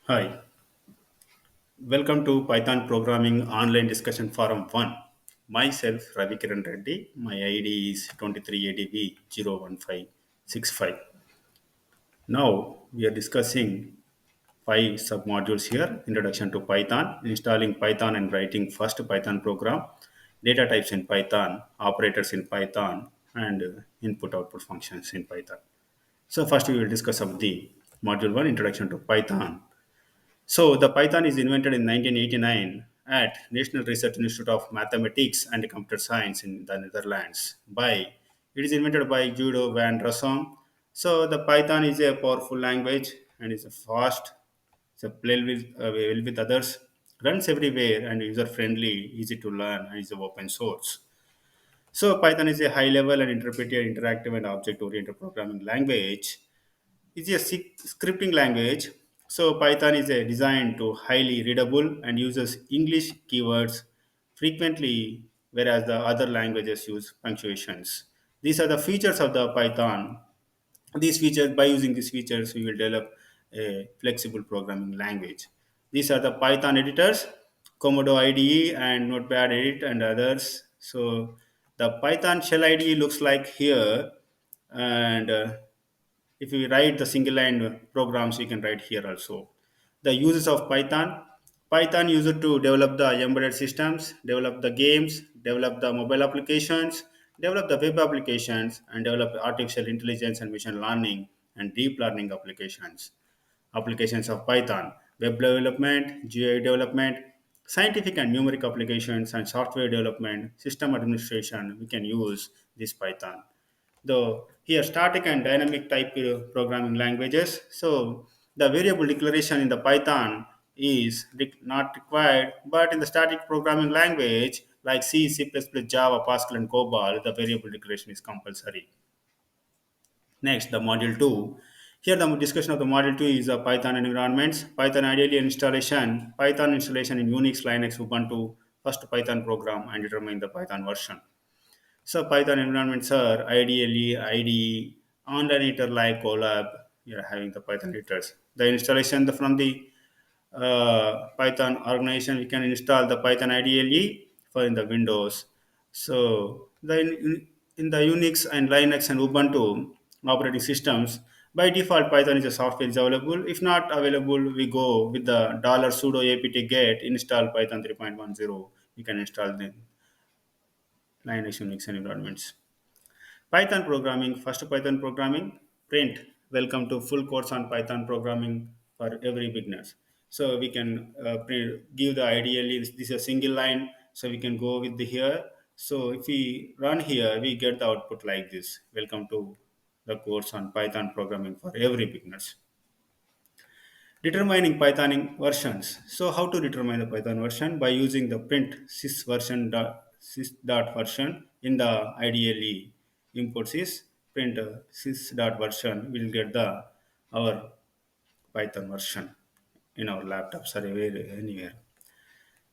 Hi, welcome to Python Programming Online Discussion Forum 1. Myself, Ravi Kiran Reddy. My ID is 23ADV01565. Now, we are discussing five submodules here: Introduction to Python, installing Python and writing first Python program, data types in Python, operators in Python, and input output functions in Python. So, first, we will discuss of the module 1, Introduction to Python. So the Python is invented in 1989 at National Research Institute of Mathematics and Computer Science in the Netherlands. It is invented by Judo van Rossum. So the Python is a powerful language and is fast. It's a play well with others, runs everywhere and user friendly, easy to learn, and is open source. So Python is a high level and interpreted, interactive, and object oriented programming language. It's a scripting language. So Python is designed to highly readable and uses English keywords frequently, whereas the other languages use punctuations. These are the features of the Python. These features, by using these features, we will develop a flexible programming language. These are the Python editors, Komodo IDE and Notepad Edit and others. So the Python shell IDE looks like here, and if we write the single line programs, we can write here also. The uses of Python used to develop the embedded systems, develop the games, develop the mobile applications, develop the web applications, and develop artificial intelligence and machine learning and deep learning applications. Applications of Python: web development, GUI development, scientific and numeric applications, and software development, system administration. We can use this Python. Though here static and dynamic type programming languages. So the variable declaration in the Python is not required, but in the static programming language like C, C++, Java, Pascal, and COBOL, the variable declaration is compulsory. Next, the module 2. Here, the discussion of the module 2 is Python environments, Python ideally installation, Python installation in Unix, Linux, Ubuntu, first Python program, and determine the Python version. So Python environments are ideally IDE, online editor like Colab. You're having the Python editors. The installation from the Python organization, we can install the Python IDLE for in the Windows. So in the Unix and Linux and Ubuntu operating systems, by default Python is a software is available. If not available, we go with the $sudo apt get install Python 3.10. You can install the Linux Unix environments. Python programming, first Python programming, print. Welcome to full course on Python programming for every beginners. So we can give the ideally this is a single line, so we can go with the here. So if we run here, we get the output like this. Welcome to the course on Python programming for every beginners. Determining Python versions. So how to determine the Python version? By using the print sys version sys dot version in the IDLE input sys print sys dot version. We'll get the our Python version in our laptops or anywhere.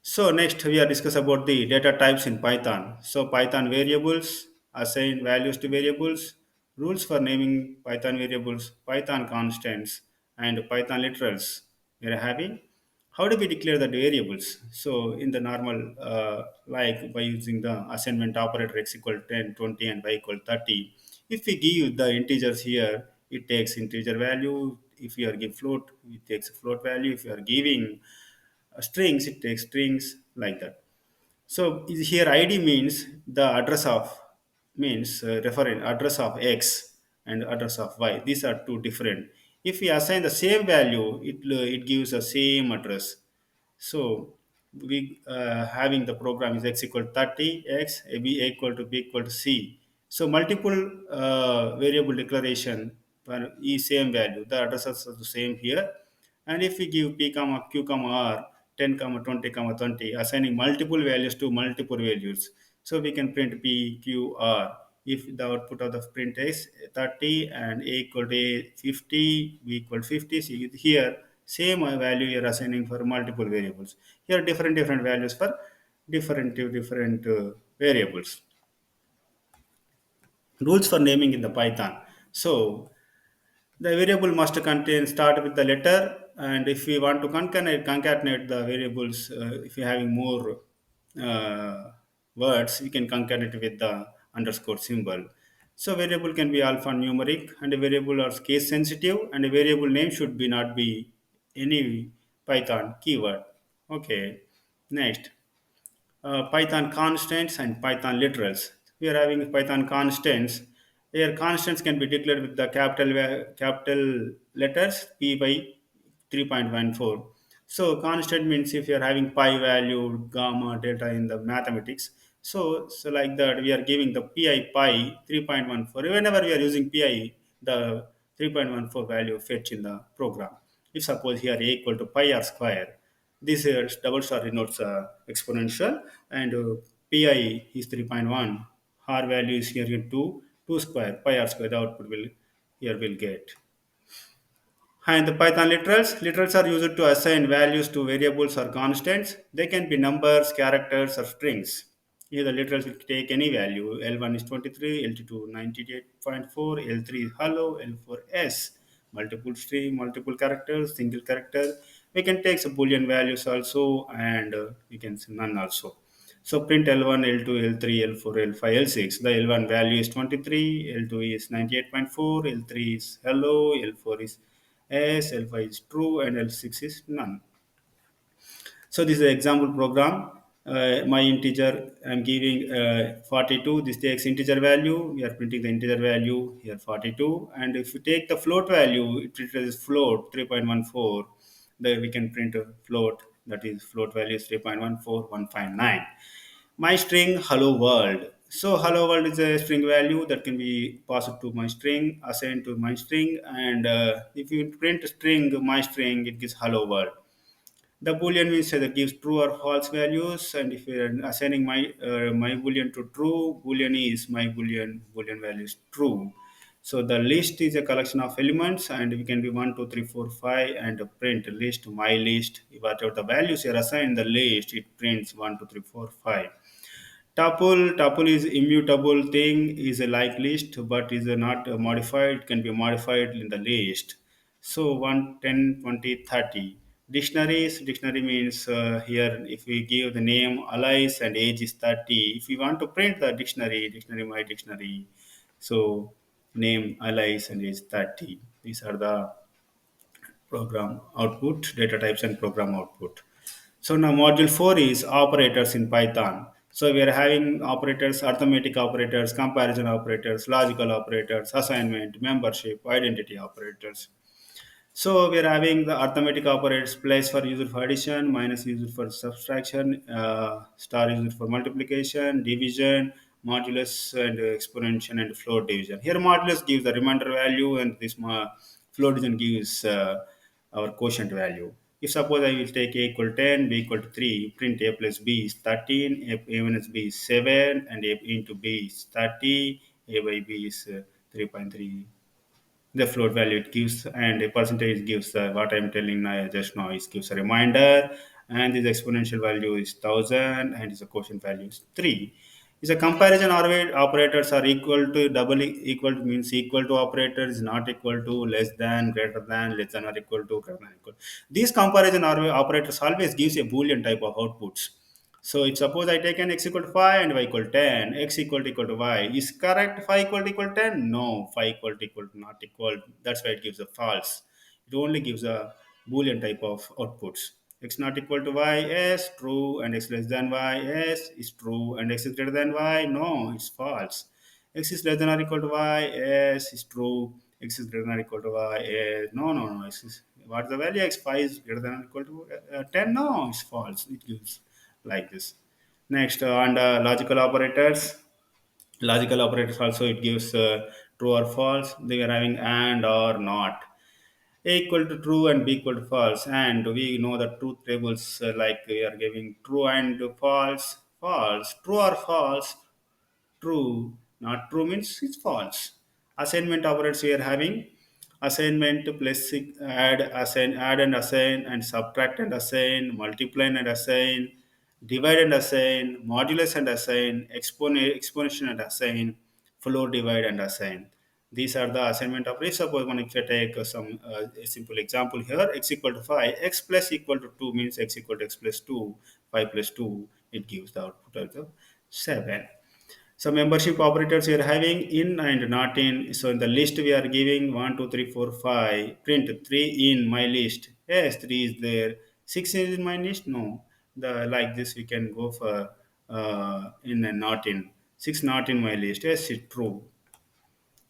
So next we are discuss about the data types in Python. So Python variables, assign values to variables, rules for naming Python variables, Python constants, and Python literals. We are having how do we declare the variables? So in the normal, like by using the assignment operator x equal 10, 20, and y equal 30. If we give the integers here, it takes integer value. If we are give float, it takes a float value. If you are giving strings, it takes strings like that. So here ID means the address of means referring address of x and address of y. These are two different. If we assign the same value, it gives the same address. So we having the program is x equal to 30 x b equal to b equal to c. So multiple variable declaration for each same value. The addresses are the same here. And if we give p comma q comma r 10 comma 20 comma 20 assigning multiple values to multiple values, so we can print p q r if the output of the print is 30 and a equal to a 50 b equal to 50. So here same value you are assigning for multiple variables. Here different values for different variables. Rules for naming in the Python. So the variable must contain start with the letter And if we want to concatenate the variables, if you're having more uh, words, you can concatenate with the underscore symbol. So variable can be alphanumeric, and a variable are case sensitive, and a variable name should be not be any Python keyword. Okay, next. Python constants and Python literals. We are having Python constants. Here, constants can be declared with the capital letters P by 3.14. So, constant means if you are having pi value, gamma, delta in the mathematics. So like that, we are giving the pi 3.14. Whenever we are using pi, the 3.14 value fetch in the program. If suppose here a equal to pi r square, this double star denotes exponential, and pi is 3.1. R value is here 2 square, pi r square, the output will here will get. And the Python literals are used to assign values to variables or constants. They can be numbers, characters, or strings. Here the literals will take any value. L1 is 23, L2 98.4, L3 is hello, L4 S. Multiple string, multiple characters, single character. We can take some boolean values also, and we can say none also. So print L1, L2, L3, L4, L5, L6. The L1 value is 23, L2 is 98.4, L3 is hello, L4 is S, L5 is true, and L6 is none. So this is an example program. My integer, I'm giving 42. This takes integer value. We are printing the integer value here 42. And if you take the float value, it is float 3.14. Then we can print a float, that is float value is 3.14159. My string hello world. So hello world is a string value that can be passed to my string, assigned to my string, and if you print string my string, it gives hello world. The boolean means that gives true or false values, and if you're assigning my boolean to true, boolean is my boolean value is true. So the list is a collection of elements, and we can be 1, 2, 3, 4, 5, and print list my list. Whatever the values are assigned in the list, it prints 1, 2, 3, 4, 5. Tuple is immutable thing, is a like list, but is not modified. It can be modified in the list. So 1, 10, 20, 30. Dictionary means here if we give the name Alice and age is 30. If we want to print the dictionary my dictionary. So name Alice and age 30. These are the program output, data types and program output. So now module 4 is operators in Python. So we are having operators, arithmetic operators, comparison operators, logical operators, assignment, membership, identity operators. So we are having the arithmetic operators, place for used for addition, minus used for subtraction, star used for multiplication, division, modulus and exponential and float division. Here modulus gives the remainder value, and this float division gives our quotient value. If suppose I will take a equal 10, b equal to 3, print a plus b is 13, a minus b is 7, and a into b is 30, a by b is 3.3. The float value it gives, and a percentage gives what I'm telling now just now, it gives a reminder, and this exponential value is 1000, and the quotient value is 3. Is a comparison operators are equal to double equal to means equal to operator is not equal to, less than, greater than, less than or equal to, greater than equal. These comparison operators always gives a boolean type of outputs. So if suppose I take an x equal to 5 and y equal to 10, x equal to y, is correct 5 equal to 10? No, 5 equal to not equal. That's why it gives a false. It only gives a boolean type of outputs. X not equal to y, yes, true, and x less than y, yes, is true, and x is greater than y, no, it's false. X is less than or equal to y, yes, is true. X is greater than or equal to y, yes, no, x is, what's the value? X5 is greater than or equal to 10, no, it's false. It gives like this. Next, and logical operators. Logical operators also it gives true or false. They are having and or not. A equal to true and B equal to false. And we know the truth tables like we are giving true and false, false, true or false, true, not true means it's false. Assignment operators we are having assignment plus add and assign, and subtract and assign, multiply and assign, divide and assign, modulus and assign, exponential and assign, floor divide and assign. These are the assignment operators. Suppose one if I take some a simple example here, x equal to 5, x plus equal to 2 means x equal to x plus 2, 5 plus 2, it gives the output of the 7. So membership operators we are having in and not in. So in the list we are giving 1, 2, 3, 4, 5. Print 3 in my list. Yes, 3 is there. 6 is in my list. No, the like this we can go for in and not in. 6 not in my list. Yes, it's true.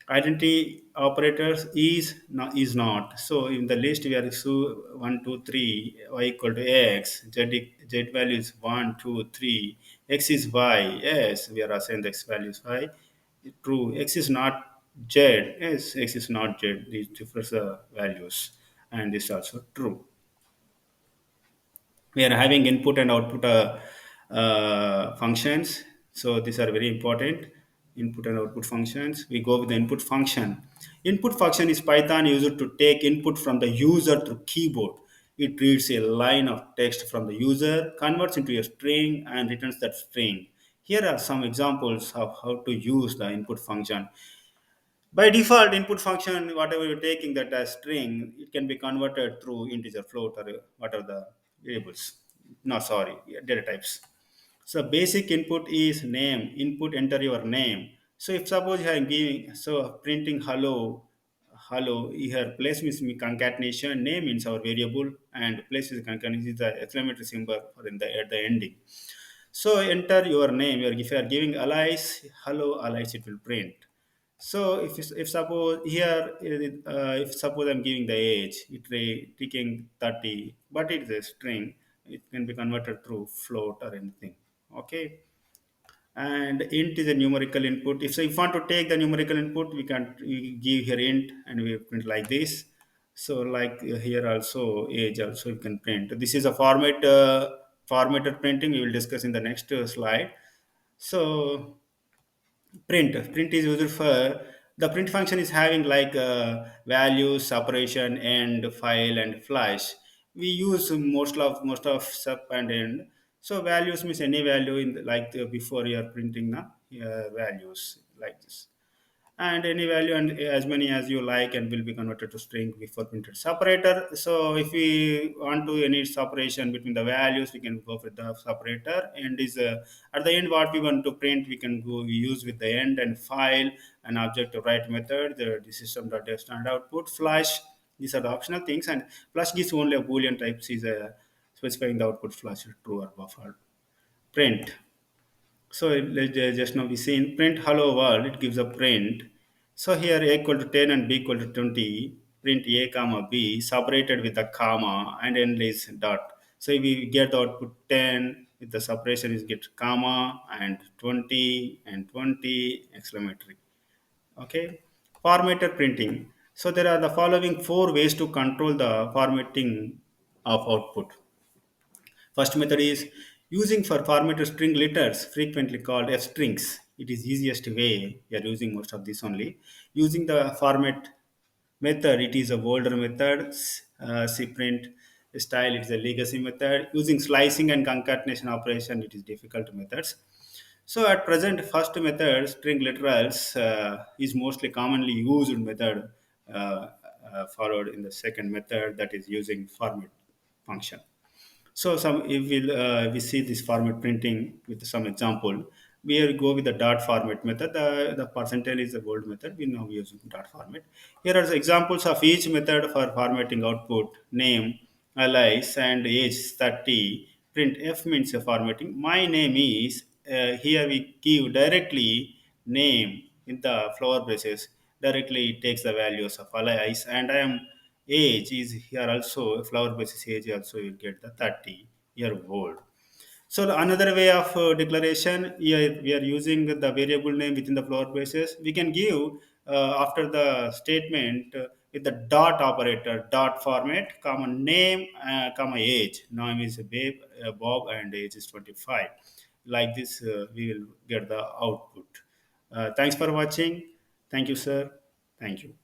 Identity operators is not. So in the list we are so 1, 2, 3, y equal to x, z value is 1, 2, 3, x is y. Yes, we are assigned the x value is y. True. X is not z. Yes, x is not z. These different values, and this is also true. We are having input and output functions. So these are very important. Input and output functions. We go with the input function. Input function is Python used to take input from the user through keyboard. It reads a line of text from the user, converts into a string, and returns that string. Here are some examples of how to use the input function. By default, input function, whatever you're taking that as string, it can be converted through integer, float, or whatever the variables. No, sorry, yeah, data types. So basic input is name. Input, enter your name. So if suppose you are giving, so printing hello, hello, here place means concatenation, name means our variable, and place is concatenation is the exclamatory symbol for in the at the ending. So enter your name. If you are giving alias, hello alias, it will print. So if suppose here if suppose I'm giving the age, taking 30, but it is a string, it can be converted through float or anything. Okay, and int is a numerical input. If you want to take the numerical input, we give here int and we print like this. So like here also age also you can print. This is a formatted printing. We will discuss in the next slide. So print is used for the print function is having like values separation and file and flash. We use most of sub and end. So values means any value in like before you are printing the values like this, and any value and as many as you like and will be converted to string before printed separator. So if we want to any separation between the values, we can go with the separator. And is at the end what we want to print, we can go use with the end and file and object to write method, the system dot standard output flash. These are the optional things, and flash gives only a boolean types is specifying the output flash is true or buffer. Print, so just now we see in print hello world, it gives a print. So here a equal to 10 and b equal to 20, print a comma b separated with a comma and endless dot. So we get the output 10 with the separation is get comma and 20 and 20 exclamatory. Okay, formatted printing. So there are the following four ways to control the formatting of output. First method is using for formatted string letters, frequently called F strings. It is easiest way. We are using most of this only. Using the format method, it is a older method. C print style, it is a legacy method. Using slicing and concatenation operation, it is difficult methods. So at present, first method, string literals, is mostly commonly used method followed in the second method, that is using format function. So some if we see this format printing with some example, we will go with the dot format method. The percentile is the old method. We now use dot format. Here are the examples of each method for formatting output: name, alias, and age 30. Print F means formatting. My name is here we give directly name in the flower braces. Directly it takes the values of alias, and I am age is here also flower basis age also you get the 30-year old. So another way of declaration, here we are using the variable name within the flower basis. We can give after the statement with the dot operator, dot format, comma name, comma age. Name is Babe, Bob, and age is 25. Like this, we will get the output. Thanks for watching. Thank you, sir. Thank you.